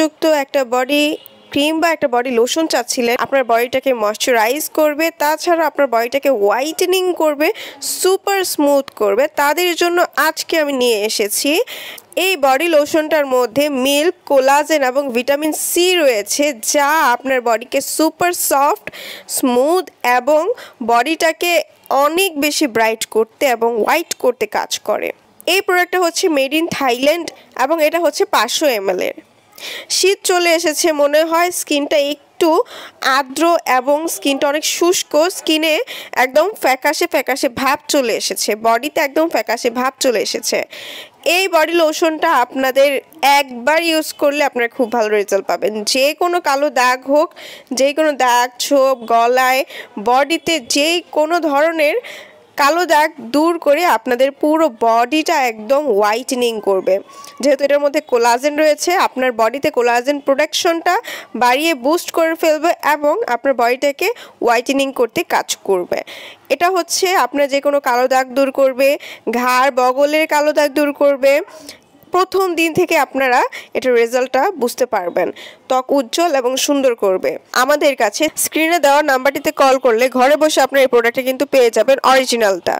যুক্ত একটা body cream বা একটা বডি লোশন চাচ্ছিলেন, আপনার বডিটাকে ময়শ্চারাইজ করবে, তাছাড়া আপনার বডিটাকে হোয়াইটেনিং করবে, সুপার স্মুথ করবে, তাদের জন্য আজকে আমি নিয়ে এসেছি এই বডি লোশনটার মধ্যে মিল্ক, কোলাজেন এবং ভিটামিন সি রয়েছে, যা আপনার বডিকে সুপার সফট, স্মুথ এবং বডিটাকে অনেক বেশি ব্রাইট করতে এবং হোয়াইট করতে কাজ করে। এই প্রোডাক্টটা হচ্ছে মেড ইন থাইল্যান্ড এবং এটা হচ্ছে 500 ml এর। শীত চলে এসেছে, মনে হয় স্কিনটা একটু আর্দ্র এবং স্কিনটা অনেক শুষ্ক, স্কিনে একদম ফ্যাকাশে ফ্যাকাশে ভাব চলে এসেছে, বডিতে একদম ফ্যাকাশে ভাব চলে এসেছে। এই বডি লোশনটা আপনাদের একবার ইউজ করলে আপনারা খুব ভালো রেজাল্ট পাবেন। যে কোনো কালো দাগ হোক, যে কোনো দাগ, ছোপ, গলায়, বডিতে যে কোনো ধরনের কালো দাগ দূর করে আপনাদের পুরো বডিটা একদম হোয়াইটেনিং করবে। যেহেতু এটার মধ্যে কোলাজেন রয়েছে, আপনার বডিতে কোলাজেন প্রোডাকশনটা বাড়িয়ে বুস্ট করে ফেলবে এবং আপনার বডিটাকে হোয়াইটেনিং করতে কাজ করবে। এটা হচ্ছে আপনার যে কোনো কালো দাগ দূর করবে, ঘাড় বগলের কালো দাগ দূর করবে। প্রথম দিন থেকে আপনারা এটার রেজাল্টটা বুঝতে পারবেন, ত্বক উজ্জ্বল এবং সুন্দর করবে। আমাদের কাছে স্ক্রিনে দেওয়া নাম্বারটিতে কল করলে ঘরে বসে আপনার এই প্রোডাক্টটা কিন্তু পেয়ে যাবেন অরিজিনালটা।